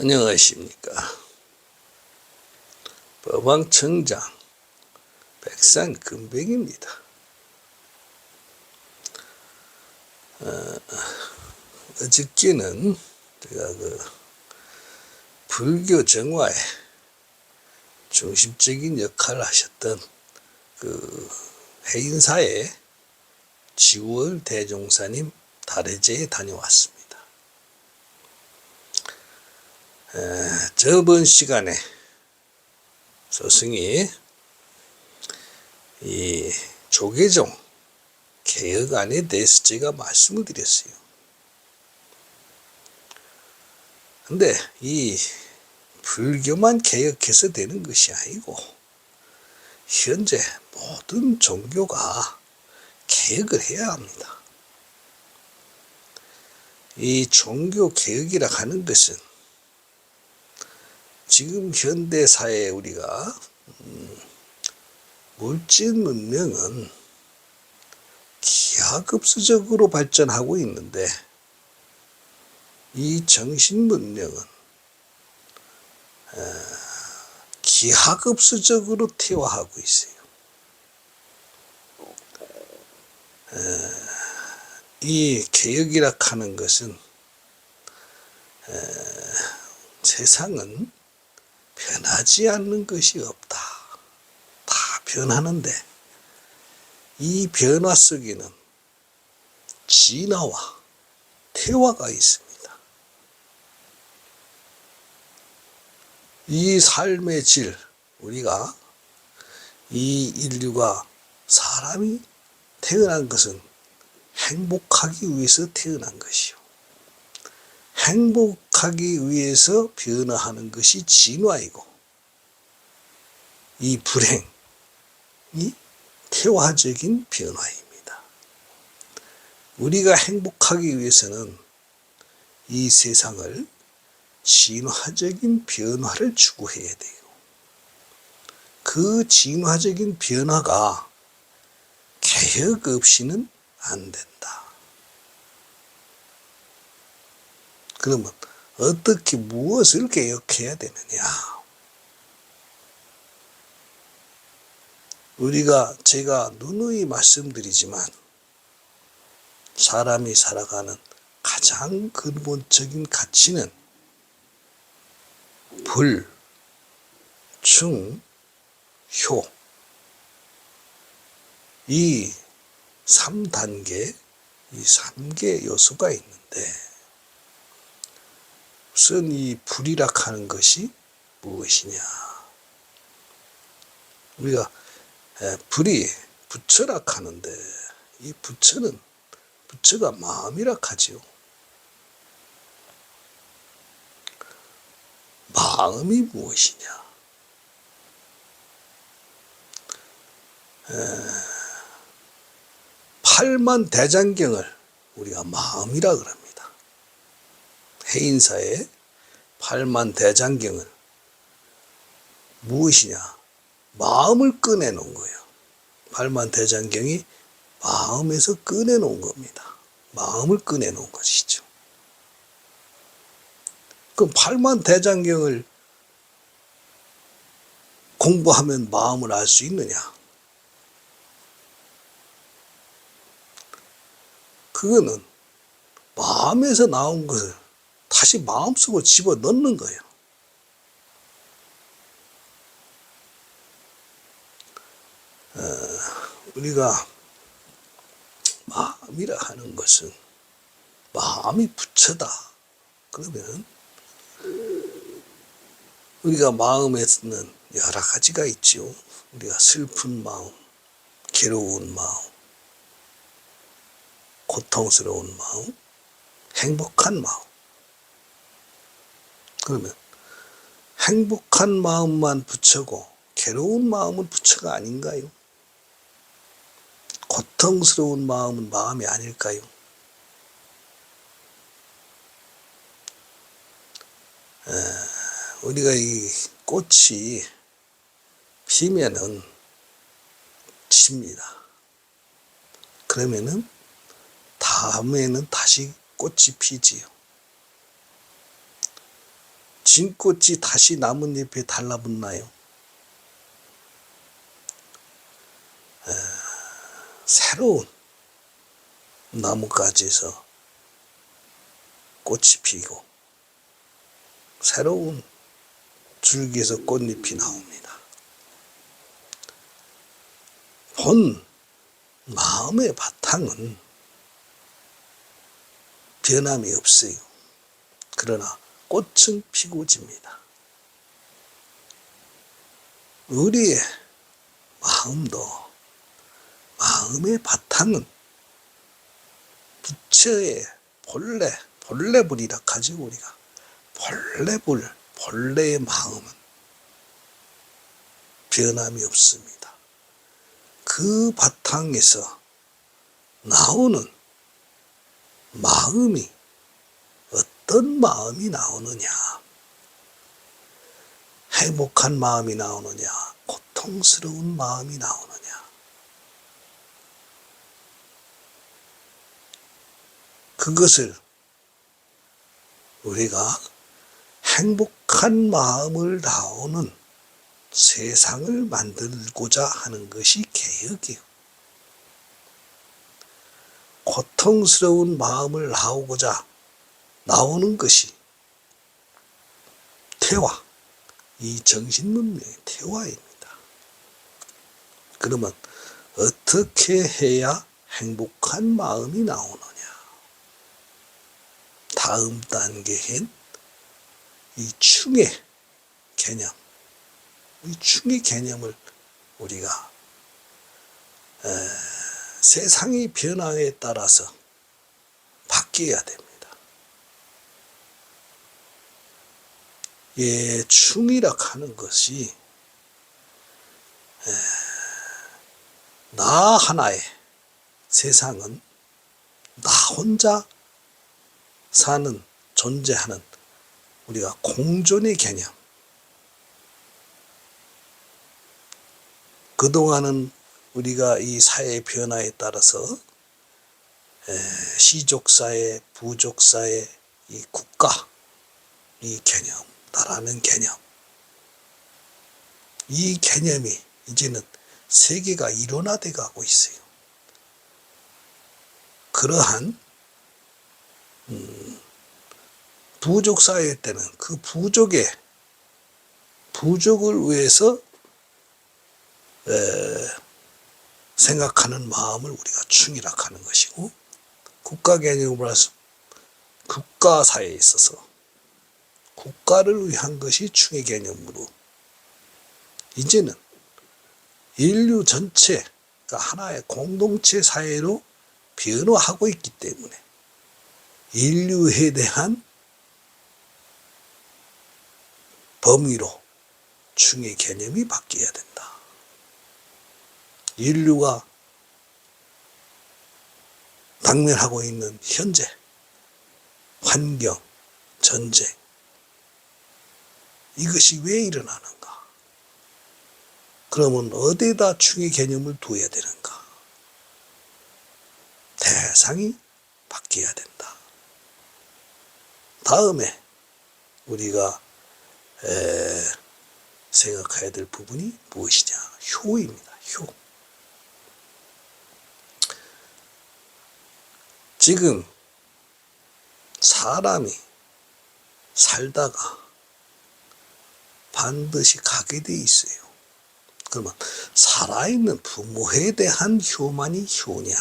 안녕하십니까. 법왕청장 백산금백입니다. 어저께는 제가 불교 정화에 중심적인 역할을 하셨던 해인사의 지월 대종사님 달해제에 다녀왔습니다. 저번 시간에 스승이 이 조계종 개혁안에 대해서 제가 말씀을 드렸어요. 근데 이 불교만 개혁해서 되는 것이 아니고 현재 모든 종교가 개혁을 해야 합니다. 이 종교 개혁이라 하는 것은 지금 현대사회에 우리가 물질 문명은 기하급수적으로 발전하고 있는데 이 정신 문명은 기하급수적으로 퇴화하고 있어요. 이 개혁이라 하는 것은 세상은 변하지 않는 것이 없다. 다 변하는데 이 변화 속에는 진화와 퇴화가 있습니다. 이 삶의 질, 우리가 이 인류가 사람이 태어난 것은 행복하기 위해서 태어난 것이요. 행복하기 위해서 변화하는 것이 진화이고 이 불행이 퇴화적인 변화입니다. 우리가 행복하기 위해서는 이 세상을 진화적인 변화를 추구해야 돼요. 그 진화적인 변화가 개혁 없이는 안 된다. 그러면 어떻게 무엇을 개혁해야 되느냐? 제가 누누이 말씀드리지만 사람이 살아가는 가장 근본적인 가치는 불, 충, 효. 이 3단계, 이 3개 요소가 있는데 우선 이 불이라 하는 것이 무엇이냐? 우리가 불이 부처라 하는데 이 부처가 마음이라 하지요. 마음이 무엇이냐? 팔만대장경을 우리가 마음이라 그럽니다. 해인사의 팔만대장경을 무엇이냐? 마음을 꺼내놓은 거예요. 팔만대장경이 마음에서 꺼내놓은 겁니다. 마음을 꺼내놓은 것이죠. 그럼 팔만대장경을 공부하면 마음을 알 수 있느냐? 그거는 마음에서 나온 것을 다시 마음속으로 집어넣는 거예요. 우리가 마음이라 하는 것은 마음이 부처다. 그러면 우리가 마음에는 여러 가지가 있죠. 우리가 슬픈 마음, 괴로운 마음, 고통스러운 마음, 행복한 마음. 그러면 행복한 마음만 부처고 괴로운 마음은 부처가 아닌가요? 고통스러운 마음은 마음이 아닐까요? 우리가 이 꽃이 피면은 집니다. 그러면은 다음에는 다시 꽃이 피지요. 진꽃이 다시 나뭇잎에 달라붙나요? 새로운 나뭇가지에서 꽃이 피고 새로운 줄기에서 꽃잎이 나옵니다. 본 마음의 바탕은 변함이 없어요. 그러나 꽃은 피고 집니다. 우리의 마음도 마음의 바탕은 부처의 본래불이라 하죠. 우리가 본래불, 본래의 마음은 변함이 없습니다. 그 바탕에서 나오는 마음이 어떤 마음이 나오느냐? 행복한 마음이 나오느냐? 고통스러운 마음이 나오느냐? 그것을 우리가 행복한 마음을 나오는 세상을 만들고자 하는 것이 개혁이에요. 고통스러운 마음을 나오는 것이 태화, 이 정신문명의 태화입니다. 그러면 어떻게 해야 행복한 마음이 나오느냐? 다음 단계인 이 충의 개념, 이 충의 개념을 우리가 세상의 변화에 따라서 바뀌어야 됩니다. 충이라 하는 것이 나 하나의 세상은 나 혼자 사는, 존재하는 우리가 공존의 개념. 그동안은 우리가 이 사회의 변화에 따라서 시족사회, 부족사회, 이 국가, 이 개념, 나라는 개념, 이 개념이 이제는 세계가 일원화돼 가고 있어요. 그러한 부족사회 때는 그 부족을 위해서 생각하는 마음을 우리가 충이라 하는 것이고, 국가 개념으로 해서 국가사회에 있어서 국가를 위한 것이 충의 개념으로, 이제는 인류 전체가 하나의 공동체 사회로 변화하고 있기 때문에 인류에 대한 범위로 충의 개념이 바뀌어야 된다. 인류가 당면하고 있는 현재 환경, 전쟁, 이것이 왜 일어나는가? 그러면 어디에다 충의 개념을 두어야 되는가? 대상이 바뀌어야 된다. 다음에 우리가 생각해야 될 부분이 무엇이냐? 효입니다. 효. 지금 사람이 살다가 반드시 가게 돼 있어요. 그러면 살아있는 부모에 대한 효만이 효냐?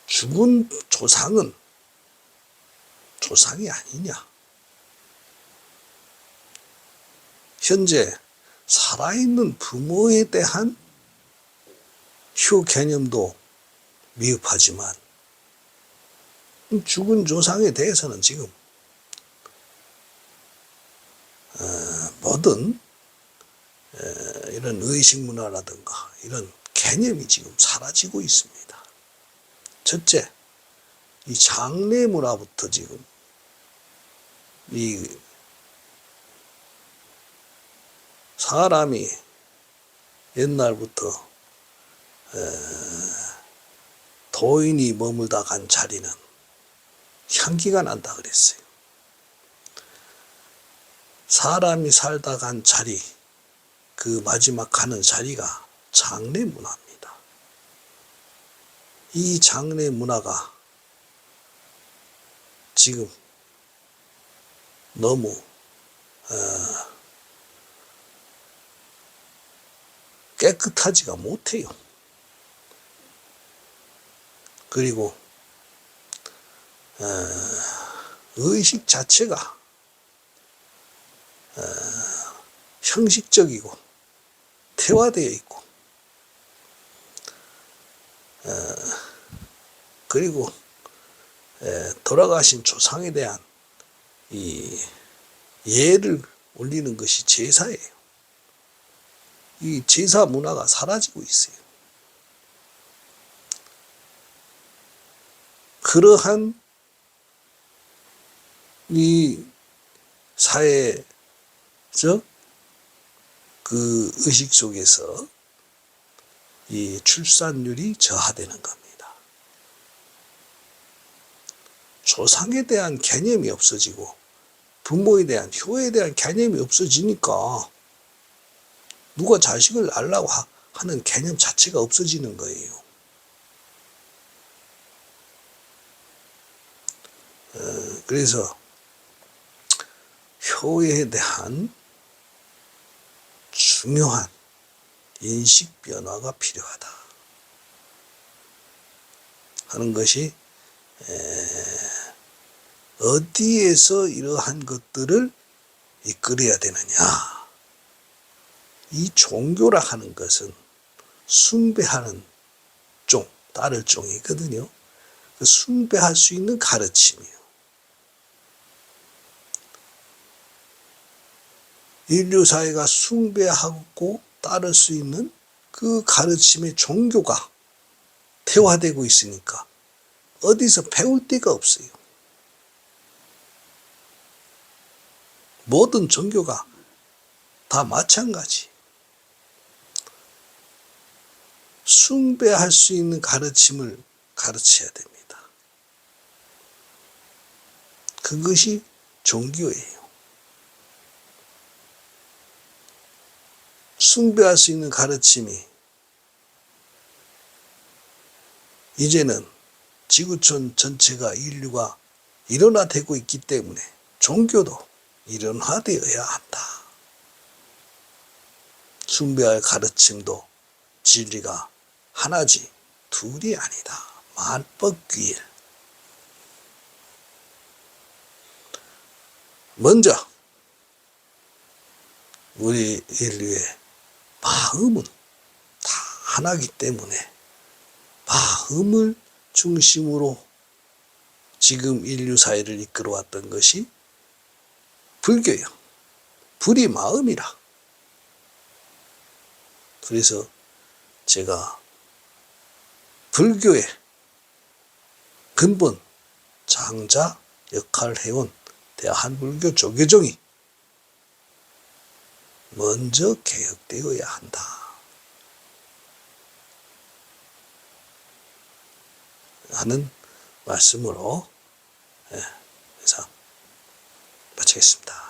죽은 조상은 조상이 아니냐? 현재 살아있는 부모에 대한 효 개념도 미흡하지만 죽은 조상에 대해서는 지금 모든 이런 의식 문화라든가 이런 개념이 지금 사라지고 있습니다. 첫째, 이 장례 문화부터 지금 이 사람이 옛날부터 도인이 머물다 간 자리는 향기가 난다 그랬어요. 사람이 살다 간 자리, 그 마지막 가는 자리가 장례 문화입니다. 이 장례 문화가 지금 너무 깨끗하지가 못해요. 그리고 의식 자체가 형식적이고 태화되어 있고 그리고 돌아가신 조상에 대한 이 예를 올리는 것이 제사예요. 이 제사 문화가 사라지고 있어요. 그러한 이 사회적 그 의식 속에서 이 출산율이 저하되는 겁니다. 조상에 대한 개념이 없어지고 부모에 대한 효에 대한 개념이 없어지니까 누가 자식을 낳으려고 하는 개념 자체가 없어지는 거예요. 그래서 효에 대한 중요한 인식 변화가 필요하다 하는 것이 어디에서 이러한 것들을 이끌어야 되느냐. 이 종교라 하는 것은 숭배하는 종, 따를 종이거든요. 그 숭배할 수 있는 가르침이에요. 인류 사회가 숭배하고 따를 수 있는 그 가르침의 종교가 태화되고 있으니까 어디서 배울 데가 없어요. 모든 종교가 다 마찬가지. 숭배할 수 있는 가르침을 가르쳐야 됩니다. 그것이 종교예요. 숭배할 수 있는 가르침이 이제는 지구촌 전체가 인류가 일원화되고 있기 때문에 종교도 일원화되어야 한다. 숭배할 가르침도 진리가 하나지 둘이 아니다. 만법귀일. 먼저 우리 인류의 마음은 다 하나이기 때문에 마음을 중심으로 지금 인류 사회를 이끌어왔던 것이 불교예요. 불이 마음이라. 그래서 제가 불교의 근본 장자 역할을 해온 대한불교 조계종이 먼저 개혁되어야 한다 하는 말씀으로 이상 마치겠습니다.